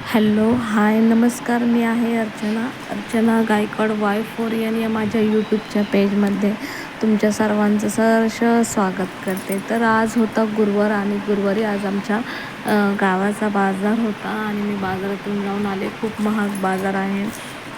Hello, हाय, नमस्कार. मी आहे Archana Gaikwad Y4N या माझ्या यूट्यूबच्या पेजमध्ये तुमच्या सर्वांचं सहर्ष स्वागत करते. तर आज होता गुरुवार आणि गुरुवारी आज आमच्या गावाचा बाजार होता आणि मी बाजारातून जाऊन आले. खूप महाग बाजार आहे,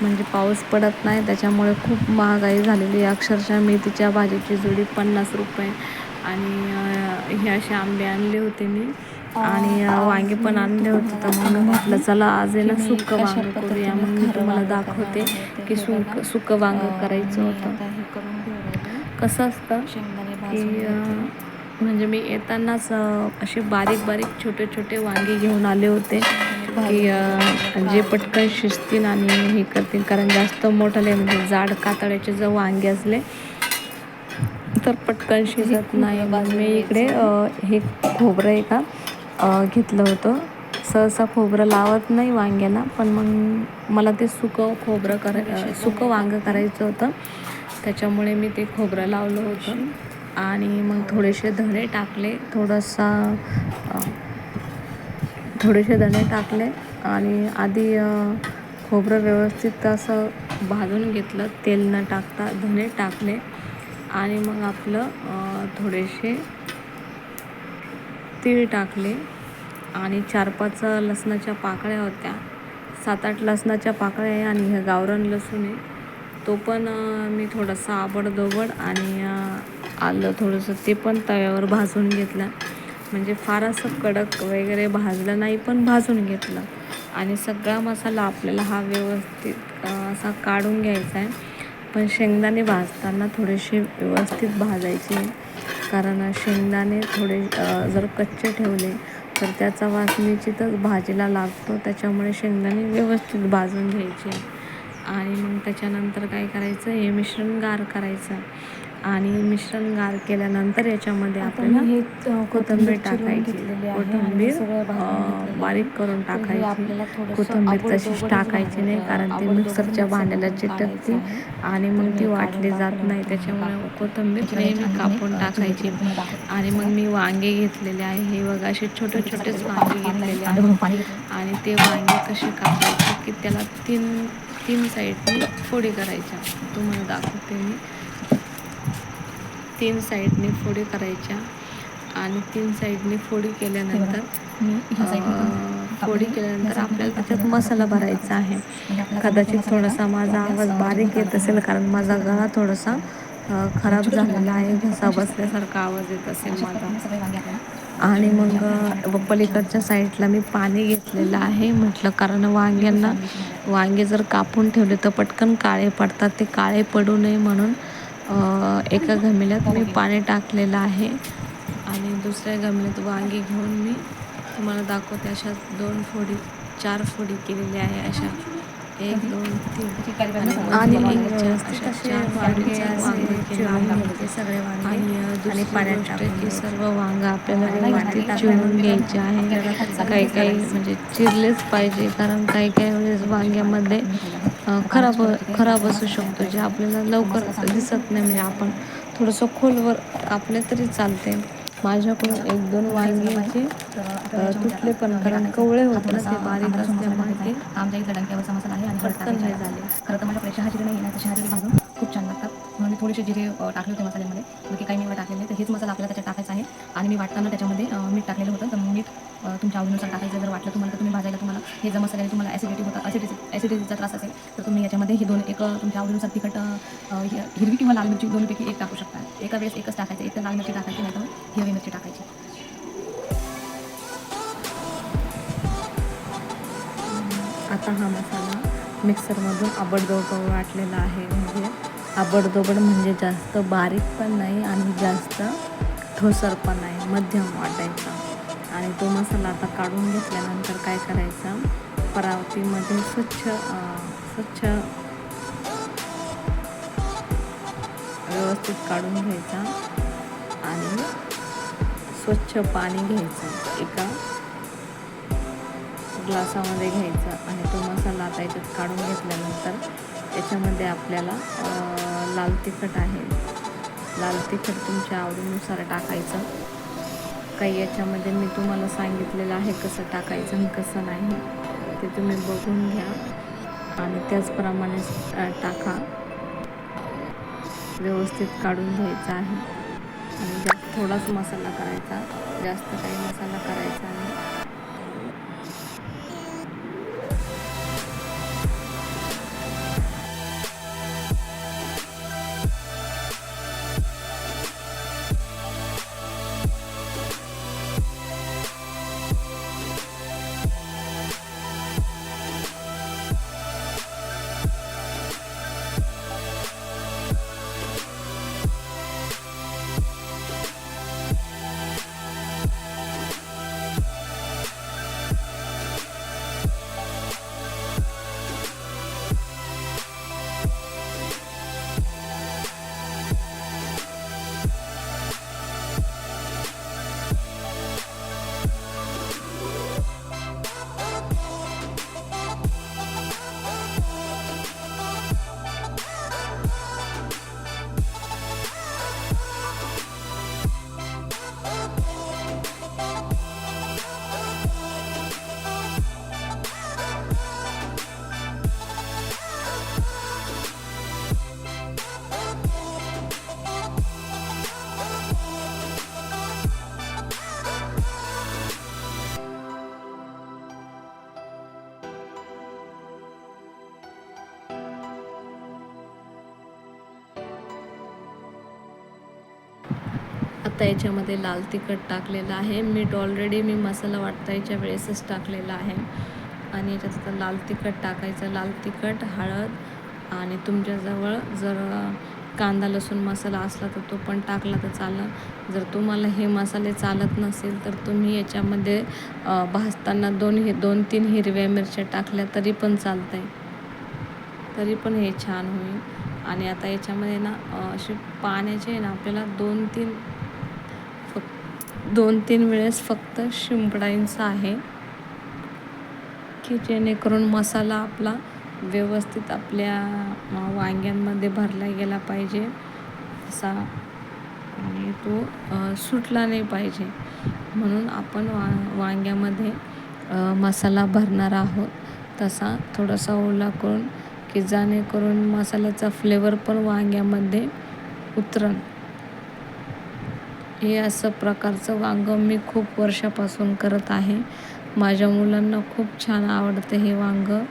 म्हणजे पाऊस पडत नाही त्याच्यामुळे खूप महागाई झालेली आहे. अक्षरशः मेथीच्या भाजीची जुडी 50 रुपये आणि हे असे आंबे आणले होते मी आणि वांगे पण आणले होते. तर मग मी म्हटलं चला आज आहे ना सुकं वांगं करूया. मग मी तुम्हाला दाखवते की सुकं वांगं करायचं होतं. कसं असतं की म्हणजे मी येतानाच असे बारीक बारीक छोटे छोटे वांगे घेऊन आले होते की जे पटकन शिजतील आणि हे करतील, कारण जास्त मोठाले म्हणजे जाड कातळ्याचे जर वांगे असले तर पटकन शिजत नाही. मग मी इकडे हे खोबरं आहे का घेतलं होतं. सहसा खोबरं लावत नाही वांग्याला, पण मग मला ते सुकं वांगं करायचं होतं, त्याच्यामुळे मी ते खोबरं लावलं होतं. आणि मग थोडेसे धणे टाकले, थोडेसे धणे टाकले आणि आधी खोबरं व्यवस्थित असं भाजून घेतलं, तेल न टाकता धणे टाकले आणि मग आपलं थोडेसे तीळ टाकले आणि 4-5 लसणाच्या पाकळ्या होत्या. 7-8 लसणाच्या पाकळ्या आहे आणि हे गावरान लसूण आहे, तो पण मी थोडासा आबडधोबड आणि आलं थोडंसं ते पण तव्यावर भाजून घेतलं. म्हणजे फार असं कडक वगैरे भाजलं नाही, पण भाजून घेतलं. आणि सगळा मसाला आपल्याला हा व्यवस्थित असा काढून घ्यायचा आहे. पण शेंगदाणे भाजताना थोडेसे व्यवस्थित भाजायचे, कारण शेंगदाणे थोडे जर कच्चे ठेवले तर त्याचा वास निश्चितच भाजीला लागतो. त्याच्यामुळे शेंगदाणे व्यवस्थित भाजून घ्यायचे. आणि मग त्याच्यानंतर काय करायचं, हे मिश्रण गार करायचं आणि मिश्रण गार केल्यानंतर याच्यामध्ये आपल्याला कोथिंबीर टाकायची. कोथिंबीर बारीक करून टाकायची. कोथिंबीर तशीच टाकायची नाही, कारण ते मिक्सरच्या भांड्याला चिटकते आणि मग ती वाटली जात नाही. त्याच्यामुळे कोथिंबीर नेहमी कापून टाकायची. आणि मग मी वांगे घेतलेले आहे, हे बघा असे छोटे छोटेच वांगे घेतलेले आहे. आणि ते वांगे कसे कापायचे की त्याला तीन साईडनी फोडी करायच्या. तुम्हाला दाखवते मी. 3 साईडने फोडी करायच्या आणि 3 साईडने फोडी केल्यानंतर आपल्याला त्याच्यात मसाला भरायचा आहे. कदाचित थोडासा माझा आवाज बारीक येत असेल, कारण माझा गळा थोडासा खराब झालेला आहे, घसा बसल्यासारखा आवाज येत असेल माझा. आणि मग पलीकडच्या साईडला मी पाणी घेतलेलं आहे, म्हटलं कारण वांगे जर कापून ठेवले तर पटकन काळे पडतात, ते काळे पडू नये म्हणून एका घमिल्यात मी पाणी टाकलेलं आहे. आणि दुसऱ्या घमिल्यात वांगी घेऊन मी तुम्हाला दाखवते. अशा 4 फोडी केलेल्या आहे, अशा 1, 2, 3 आणि अशा 4 फोडीचं वांगं केलं सगळे वांगे. आणि दुसरी गोष्ट की सर्व वांगं आपल्याला व्यवस्थित चिरून घ्यायचे आहे. काही म्हणजे चिरलेच पाहिजे, कारण काही वेळेस वांग्यामध्ये खराब असू शकतो, जे आपल्याला लवकर दिसत नाही. म्हणजे आपण थोडंसं खोलवर कापले तरी चालते. माझ्याकडून 1-2 वांगे तुटले, पण कारण कवळे होते ना, ते बारीक असल्यामुळे ते आमच्या इथला डंक्यावरचा मसाला आहे आणि पटकन हे झाले. खरं तर माझ्याकडे शहाजिरे नाही आहे ना, तर शहाजिरे भाजून खूप छान लागतात, म्हणून मी थोडेसे जिरे टाकले होते मसाल्यामध्ये. बाकी काही मी टाकलेले, तर हेच मसाला आपल्याला त्याच्यात टाकायचा आहे. आणि मी वाटताना त्याच्यामध्ये मीठ टाकलेलं होतं, तर मीठ तुमच्या आवडीनुसार टाकायचं. जर वाटलं तुम्हाला तर तुम्ही भाजायला, तुम्हाला हे जर मसाल्याने तुम्हाला ॲसिडिटीचा त्रास असेल तर तुम्ही याच्यामध्ये हे एक तुमच्या आवडीनुसार तिखट हिरवी किंवा लाल मिरची दोन्हीपैकी एक टाकू शकता. एका वेळेस एकच टाकायचं, एक तर लाल मिरची टाकायची, नाही तर हिरवी मिरची टाकायची. आता हा मसाला मिक्सरमधून आबडधोबड वाटलेला आहे. म्हणजे आबडधोबड म्हणजे जास्त बारीक पण नाही आणि जास्त ठोसर पण नाही, मध्यम वाटायचा. आणि तो मसाला आता काढून घेतल्यानंतर काय करायचं, परातीमध्ये स्वच्छ व्यवस्थित काढून घ्यायचा आणि स्वच्छ पाणी घ्यायचं, एका ग्लासामध्ये घ्यायचं. आणि तो मसाला आता याच्यात काढून घेतल्यानंतर याच्यामध्ये आपल्याला लाल तिखट आहे, लाल तिखट तुमच्या आवडीनुसार टाकायचं. काही याच्यामध्ये मी तुम्हाला सांगितलेलं आहे कसं टाकायचं आणि कसं नाही. ते तुम्ही बघून घ्या आणि त्याचप्रमाणे टाका. व्यवस्थित काढून घ्यायचा आहे आणि थोडाच मसाला करायचा, जास्त काही मसाला करायचा नाही. आता याच्यामध्ये लाल तिखट टाकलेलं आहे. मीठ ऑलरेडी मी मसाला वाटायच्या वेळेसच टाकलेला आहे. आणि याच्यात आता लाल तिखट टाकायचं. लाल तिखट, हळद आणि तुमच्याजवळ जर कांदा लसूण मसाला असला तर तो पण टाकला तर चालेल. जर तुम्हाला हे मसाले चालत नसेल तर तुम्ही याच्यामध्ये भाजताना 2-3 हिरव्या मिरच्या टाकल्या तरी पण चालतं आहे, तरी पण हे छान होईल. आणि आता याच्यामध्ये ना असे पाण्याचे आहे ना आपल्याला 2-3 वेळेस फक्त शिंपडायचं आहे, की जेणेकरून मसाला आपला व्यवस्थित आपल्या वांग्यांमध्ये भरला गेला पाहिजे असा, आणि तो सुटला नाही पाहिजे. म्हणून आपण वांग्यामध्ये मसाला भरणार आहोत. तसा थोडासा ओला करून, की जेणेकरून मसाल्याचा फ्लेवर पण वांग्यामध्ये उतरण. हे असं प्रकारचं वांगं मी खूप वर्षापासून करत आहे. माझ्या मुलांना खूप छान आवडतं हे वांगं.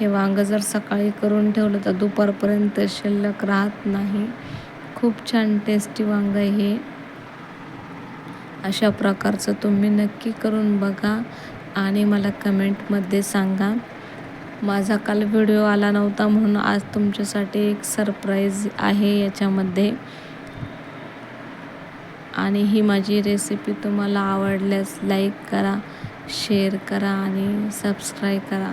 हे वांगं जर सकाळी करून ठेवलं तर दुपारपर्यंत शिल्लक राहत नाही. खूप छान टेस्टी वांगं आहे हे. अशा प्रकारचं तुम्ही नक्की करून बघा आणि मला कमेंटमध्ये सांगा. माझा काल व्हिडिओ आला नव्हता म्हणून आज तुमच्यासाठी एक सरप्राईज आहे याच्यामध्ये. आणि ही माझी रेसिपी तुम्हाला आवडल्यास लाईक करा, शेअर करा आणि सबस्क्राईब करा.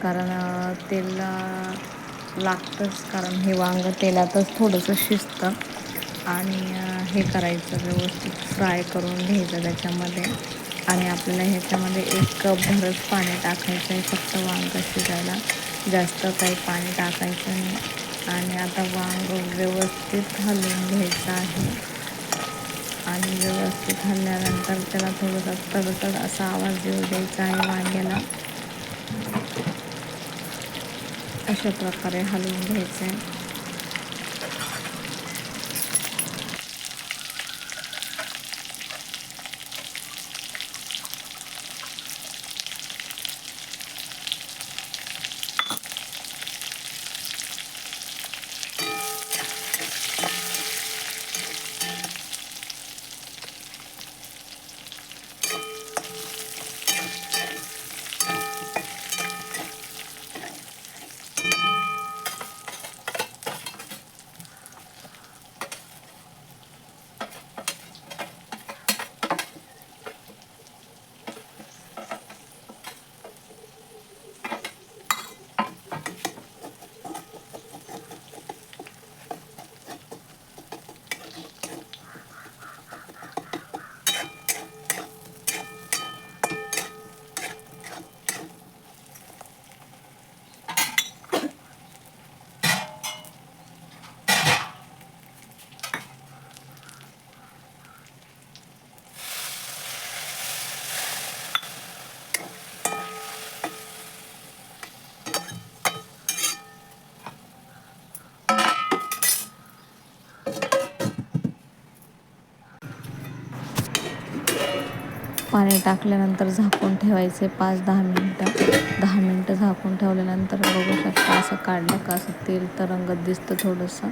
कारण तेल लागतंच, कारण हे वांगं तेलातच थोडंसं शिजतं. आणि हे करायचं, व्यवस्थित फ्राय करून घ्यायचं त्याच्यामध्ये. आणि आपल्याला ह्याच्यामध्ये 1 कप भरच पाणी टाकायचं आहे फक्त वांगं शिजायला, जास्त काही पाणी टाकायचं नाही. आणि आता वांगं व्यवस्थित हलवून घ्यायचं आहे. आणि व्यवस्थित हलल्यानंतर त्याला थोडंसं तडतड असा आवाज येऊ द्यायचा आहे वांग्याला. अशा प्रकारे हलवून घ्यायचं आहे. पाणी टाकल्यानंतर झाकून ठेवायचे 5-10 मिनटं. 10 मिनटं झाकून ठेवल्यानंतर बघू शकता, असं काढलं का असं तेल तरंगत दिसतं थोडंसं.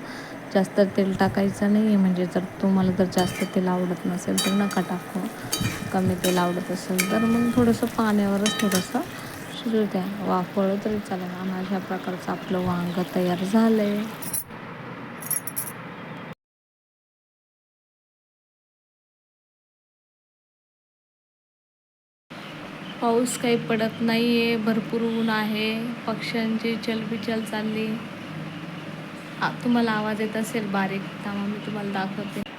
जास्त तेल टाकायचं नाही आहे, म्हणजे जर तुम्हाला जर जास्त तेल आवडत नसेल तर नका टाकू. कमी तेल आवडत असेल तर मग थोडंसं पाण्यावरच थोडंसं शिजू द्या, वाफवलं तरी चालेल. आणि अशा प्रकारचं आपलं वांगं तयार झालं आहे. पाऊस काही पडत नाही आहे, भरपूर ऊन आहे, पक्ष्यांची चलबिचल चालली. तुम्हाला आवाज येत असेल बारीक, त्यामुळे मी तुम्हाला दाखवते.